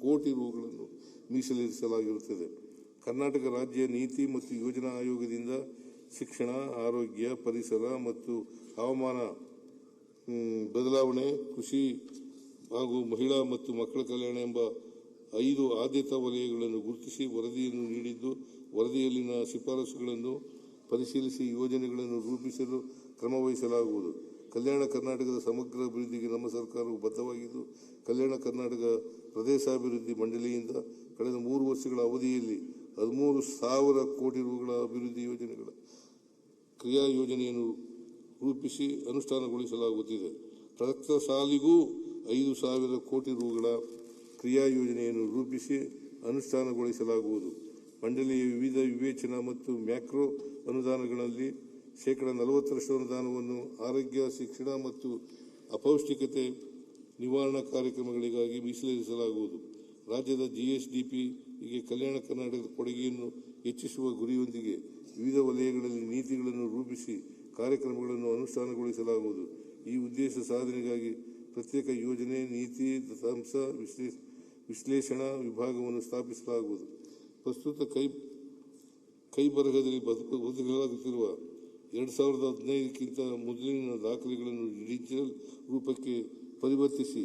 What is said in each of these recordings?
ಕೋಟಿ ರುಗಳನ್ನು ಮೀಸಲಿರಿಸಲಾಗಿರುತ್ತದೆ. ಕರ್ನಾಟಕ ರಾಜ್ಯ ನೀತಿ ಮತ್ತು ಯೋಜನಾ ಆಯೋಗದಿಂದ ಶಿಕ್ಷಣ, ಆರೋಗ್ಯ, ಪರಿಸರ ಮತ್ತು ಹವಾಮಾನ ಬದಲಾವಣೆ, ಕೃಷಿ ಹಾಗೂ ಮಹಿಳಾ ಮತ್ತು ಮಕ್ಕಳ ಕಲ್ಯಾಣ ಎಂಬ 5 ಆದ್ಯತಾ ವಲಯಗಳನ್ನು ಗುರುತಿಸಿ ವರದಿಯನ್ನು ನೀಡಿದ್ದು, ವರದಿಯಲ್ಲಿನ ಶಿಫಾರಸುಗಳನ್ನು ಪರಿಶೀಲಿಸಿ ಯೋಜನೆಗಳನ್ನು ರೂಪಿಸಲು ಕ್ರಮ ವಹಿಸಲಾಗುವುದು. ಕಲ್ಯಾಣ ಕರ್ನಾಟಕದ ಸಮಗ್ರ ಅಭಿವೃದ್ಧಿಗೆ ನಮ್ಮ ಸರ್ಕಾರವು ಬದ್ಧವಾಗಿದ್ದು, ಕಲ್ಯಾಣ ಕರ್ನಾಟಕ ಪ್ರದೇಶಾಭಿವೃದ್ಧಿ ಮಂಡಳಿಯಿಂದ ಕಳೆದ 3 ವರ್ಷಗಳ ಅವಧಿಯಲ್ಲಿ 13,000 ಕೋಟಿ ರುಗಳ ಅಭಿವೃದ್ಧಿ ಯೋಜನೆಗಳ ಕ್ರಿಯಾ ಯೋಜನೆಯನ್ನು ರೂಪಿಸಿ ಅನುಷ್ಠಾನಗೊಳಿಸಲಾಗುತ್ತಿದೆ. ಪ್ರಸಕ್ತ ಸಾಲಿಗೂ 5,000 ಕೋಟಿ ರುಗಳ ಕ್ರಿಯಾ ಯೋಜನೆಯನ್ನು ರೂಪಿಸಿ ಅನುಷ್ಠಾನಗೊಳಿಸಲಾಗುವುದು. ಮಂಡಳಿಯ ವಿವಿಧ ವಿವೇಚನಾ ಮತ್ತು ಮ್ಯಾಕ್ರೋ ಅನುದಾನಗಳಲ್ಲಿ 40% ಅನುದಾನವನ್ನು ಆರೋಗ್ಯ, ಶಿಕ್ಷಣ ಮತ್ತು ಅಪೌಷ್ಟಿಕತೆ ನಿವಾರಣಾ ಕಾರ್ಯಕ್ರಮಗಳಿಗಾಗಿ ಮೀಸಲಿರಿಸಲಾಗುವುದು. ರಾಜ್ಯದ GSDPಗೆ ಕಲ್ಯಾಣ ಕರ್ನಾಟಕದ ಕೊಡುಗೆಯನ್ನು ಹೆಚ್ಚಿಸುವ ಗುರಿಯೊಂದಿಗೆ ವಿವಿಧ ವಲಯಗಳಲ್ಲಿ ನೀತಿಗಳನ್ನು ರೂಪಿಸಿ ಕಾರ್ಯಕ್ರಮಗಳನ್ನು ಅನುಷ್ಠಾನಗೊಳಿಸಲಾಗುವುದು. ಈ ಉದ್ದೇಶ ಸಾಧನೆಗಾಗಿ ಪ್ರತ್ಯೇಕ ಯೋಜನೆ, ನೀತಿ, ದತ್ತಾಂಶ ವಿಶ್ಲೇಷಣಾ ವಿಭಾಗವನ್ನು ಸ್ಥಾಪಿಸಲಾಗುವುದು. ಪ್ರಸ್ತುತ ಕೈಬರಹದಲ್ಲಿ ಬದಲಾಗುತ್ತಿರುವ 2015ಕ್ಕಿಂತ ಮೊದಲಿನ ದಾಖಲೆಗಳನ್ನು ಡಿಜಿಟಲ್ ರೂಪಕ್ಕೆ ಪರಿವರ್ತಿಸಿ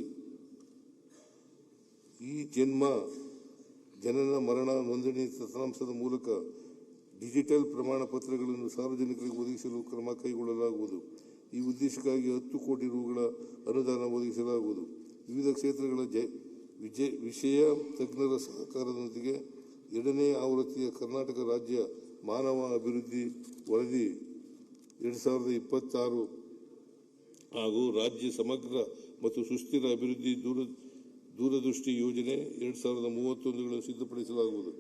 ಜನನ ಮರಣ ನೋಂದಣಿ ದತ್ತಾಂಶದ ಮೂಲಕ ಡಿಜಿಟಲ್ ಪ್ರಮಾಣ ಪತ್ರಗಳನ್ನು ಸಾರ್ವಜನಿಕರಿಗೆ ಒದಗಿಸಲು ಕ್ರಮ ಕೈಗೊಳ್ಳಲಾಗುವುದು. ಈ ಉದ್ದೇಶಕ್ಕಾಗಿ 10 ಕೋಟಿ ರುಗಳ ಅನುದಾನ ಒದಗಿಸಲಾಗುವುದು. ವಿವಿಧ ಕ್ಷೇತ್ರಗಳ ವಿಷಯ ತಜ್ಞರ ಸಹಕಾರದೊಂದಿಗೆ 2ನೇ ಆವೃತ್ತಿಯ ಕರ್ನಾಟಕ ರಾಜ್ಯ ಮಾನವ ಅಭಿವೃದ್ಧಿ ವರದಿ 2026 ಹಾಗೂ ರಾಜ್ಯ ಸಮಗ್ರ ಮತ್ತು ಸುಸ್ಥಿರ ಅಭಿವೃದ್ಧಿ ದೂರದೃಷ್ಟಿ ಯೋಜನೆ 2031ಗಳನ್ನು ಸಿದ್ಧಪಡಿಸಲಾಗುವುದು.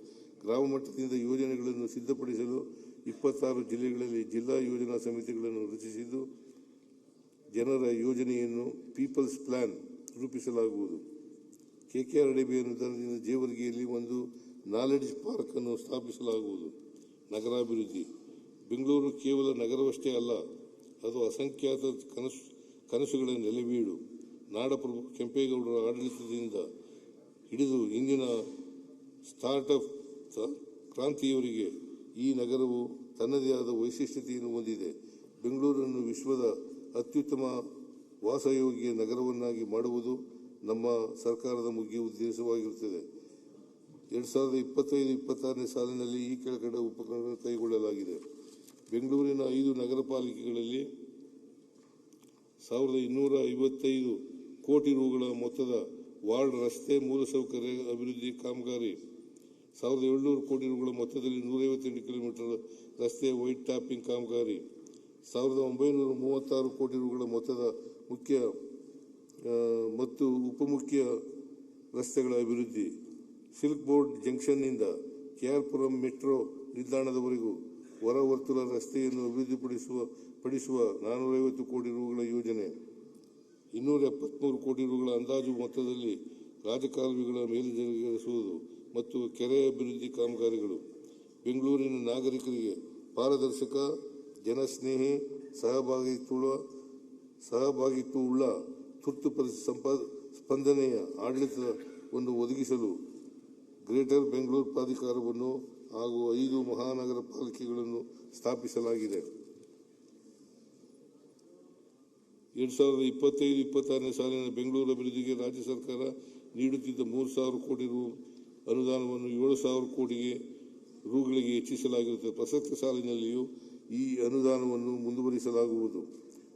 ಗ್ರಾಮ ಮಟ್ಟದಿಂದ ಯೋಜನೆಗಳನ್ನು ಸಿದ್ಧಪಡಿಸಲು 26 ಜಿಲ್ಲೆಗಳಲ್ಲಿ ಜಿಲ್ಲಾ ಯೋಜನಾ ಸಮಿತಿಗಳನ್ನು ರಚಿಸಿದ್ದು, ಜನರ ಯೋಜನೆಯನ್ನು ಪೀಪಲ್ಸ್ ಪ್ಲಾನ್ ರೂಪಿಸಲಾಗುವುದು. KKRDB ಅನುದಾನದಿಂದ ಜೇವರ್ಗಿಯಲ್ಲಿ ಒಂದು ನಾಲೆಡ್ಜ್ ಪಾರ್ಕ್ ಅನ್ನು ಸ್ಥಾಪಿಸಲಾಗುವುದು. ನಗರಾಭಿವೃದ್ಧಿ. ಬೆಂಗಳೂರು ಕೇವಲ ನಗರವಷ್ಟೇ ಅಲ್ಲ, ಅದು ಅಸಂಖ್ಯಾತ ಕನಸುಗಳ ನೆಲೆವೀಡು. ನಾಡಪ್ರಭು ಕೆಂಪೇಗೌಡರ ಆಡಳಿತದಿಂದ ಹಿಡಿದು ಇಂದಿನ ಸ್ಟಾರ್ಟ್ಅಪ್ ಕ್ರಾಂತಿಯವರೆಗೆ ಈ ನಗರವು ತನ್ನದೇ ಆದ ವೈಶಿಷ್ಟ್ಯತೆಯನ್ನು ಹೊಂದಿದೆ. ಬೆಂಗಳೂರನ್ನು ವಿಶ್ವದ ಅತ್ಯುತ್ತಮ ವಾಸಯೋಗ್ಯ ನಗರವನ್ನಾಗಿ ಮಾಡುವುದು ನಮ್ಮ ಸರ್ಕಾರದ ಮುಖ್ಯ ಉದ್ದೇಶವಾಗಿರುತ್ತದೆ. 2025-26ನೇ ಸಾಲಿನಲ್ಲಿ ಈ ಕೆಳಕಂಡ ಉಪಕ್ರಮಗಳನ್ನು ಕೈಗೊಳ್ಳಲಾಗಿದೆ. ಬೆಂಗಳೂರಿನ 5 ನಗರ ಪಾಲಿಕೆಗಳಲ್ಲಿ 1,255 ಕೋಟಿ ರುಗಳ ಮೊತ್ತದ ವಾರ್ಡ್ ರಸ್ತೆ ಮೂಲಸೌಕರ್ಯ ಅಭಿವೃದ್ಧಿ ಕಾಮಗಾರಿ, 1,700 ಕೋಟಿ ರುಗಳ ಮೊತ್ತದಲ್ಲಿ 158 ಕಿಲೋಮೀಟರ್ ರಸ್ತೆ ವೈಟ್ ಟಾಪಿಂಗ್ ಕಾಮಗಾರಿ, 1,936 ಕೋಟಿ ರುಗಳ ಮೊತ್ತದ ಮುಖ್ಯ ಮತ್ತು ಉಪಮುಖ್ಯ ರಸ್ತೆಗಳ ಅಭಿವೃದ್ಧಿ, ಸಿಲ್ಕ್ ಬೋರ್ಡ್ ಜಂಕ್ಷನ್ನಿಂದ KR ಪುರಂ ಮೆಟ್ರೋ ನಿಲ್ದಾಣದವರೆಗೂ ಹೊರ ವರ್ತುಲ ರಸ್ತೆಯನ್ನು ಅಭಿವೃದ್ಧಿಪಡಿಸುವ 450 ಕೋಟಿ ರುಗಳ ಯೋಜನೆ, 273 ಕೋಟಿ ರುಗಳ ಅಂದಾಜು ಮೊತ್ತದಲ್ಲಿ ರಾಜಕಾಲುವೆಗಳ ಮೇಲ್ದರ್ಜೆಗೇರಿಸುವುದು ಮತ್ತು ಕೆರೆ ಅಭಿವೃದ್ಧಿ ಕಾಮಗಾರಿಗಳು. ಬೆಂಗಳೂರಿನ ನಾಗರಿಕರಿಗೆ ಪಾರದರ್ಶಕ, ಜನಸ್ನೇಹಿ, ಸಹಭಾಗಿತ್ವವುಳ್ಳ ತುರ್ತು ಸ್ಪಂದನೆಯ ಆಡಳಿತವನ್ನು ಒದಗಿಸಲು ಗ್ರೇಟರ್ ಬೆಂಗಳೂರು ಪ್ರಾಧಿಕಾರವನ್ನು ಹಾಗೂ 5 ಮಹಾನಗರ ಪಾಲಿಕೆಗಳನ್ನು ಸ್ಥಾಪಿಸಲಾಗಿದೆ. 2025-26ನೇ ಸಾಲಿನ ಬೆಂಗಳೂರು ಅಭಿವೃದ್ಧಿಗೆ ರಾಜ್ಯ ಸರ್ಕಾರ ನೀಡುತ್ತಿದ್ದ 3,000 ಕೋಟಿ ರು ಅನುದಾನವನ್ನು 7,000 ಕೋಟಿ ರುಗಳಿಗೆ ಹೆಚ್ಚಿಸಲಾಗಿರುತ್ತದೆ. ಪ್ರಸಕ್ತ ಸಾಲಿನಲ್ಲಿಯೂ ಈ ಅನುದಾನವನ್ನು ಮುಂದುವರಿಸಲಾಗುವುದು.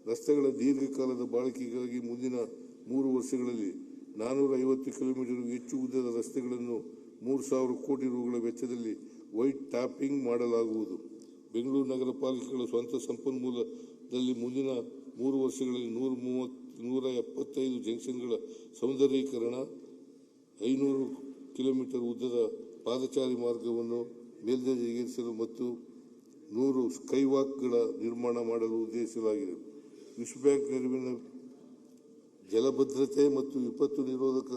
ರಸ್ತೆಗಳ ದೀರ್ಘಕಾಲದ ಬಾಳಿಕೆಗಾಗಿ ಮುಂದಿನ 3 ವರ್ಷಗಳಲ್ಲಿ 450 ಕಿಲೋಮೀಟರ್ಗೂ ಹೆಚ್ಚು ಉದ್ದದ ರಸ್ತೆಗಳನ್ನು 3,000 ಕೋಟಿ ರುಗಳ ವೆಚ್ಚದಲ್ಲಿ ವೈಟ್ ಟಾಪಿಂಗ್ ಮಾಡಲಾಗುವುದು. ಬೆಂಗಳೂರು ನಗರ ಪಾಲಿಕೆಗಳ ಸ್ವಂತ ಸಂಪನ್ಮೂಲದಲ್ಲಿ ಮುಂದಿನ 3 ವರ್ಷಗಳಲ್ಲಿ 175 ಜಂಕ್ಷನ್ಗಳ ಸೌಂದರ್ಯೀಕರಣ, 500 ಕಿಲೋಮೀಟರ್ ಉದ್ದದ ಪಾದಚಾರಿ ಮಾರ್ಗವನ್ನು ಮೇಲ್ದರ್ಜೆಗೇರಿಸಲು ಮತ್ತು 100 ಸ್ಕೈವಾಕ್ಗಳ ನಿರ್ಮಾಣ ಮಾಡಲು ಉದ್ದೇಶಿಸಲಾಗಿದೆ. ವಿಶ್ವ ಬ್ಯಾಂಕ್ ನೆರವಿನ ಜಲಭದ್ರತೆ ಮತ್ತು ವಿಪತ್ತು ನಿರೋಧಕ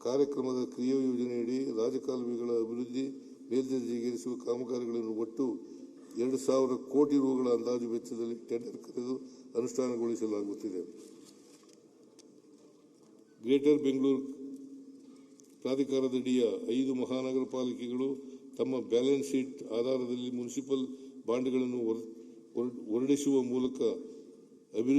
ಕಾರ್ಯಕ್ರಮದ ಕ್ರಿಯಾ ಯೋಜನೆಯಡಿ ರಾಜಕಾಲುವೆಗಳ ಅಭಿವೃದ್ಧಿ ಮೇಲ್ದರ್ಜೆಗೇರಿಸುವ ಕಾಮಗಾರಿಗಳನ್ನು ಒಟ್ಟು 2,000 ಕೋಟಿ ರುಗಳ ಅಂದಾಜು ವೆಚ್ಚದಲ್ಲಿ ಟೆಂಡರ್ ಕರೆದು ಅನುಷ್ಠಾನಗೊಳಿಸಲಾಗುತ್ತಿದೆ. ಗ್ರೇಟರ್ ಬೆಂಗಳೂರು ಪ್ರಾಧಿಕಾರದಡಿಯ 5 ಮಹಾನಗರ ಪಾಲಿಕೆಗಳು ತಮ್ಮ ಬ್ಯಾಲೆನ್ಸ್ ಶೀಟ್ ಆಧಾರದಲ್ಲಿ ಮುನ್ಸಿಪಲ್ ಬಾಂಡ್ಗಳನ್ನು ಹೊರಡಿಸುವ ಮೂಲಕ ಅಭಿವೃದ್ಧಿ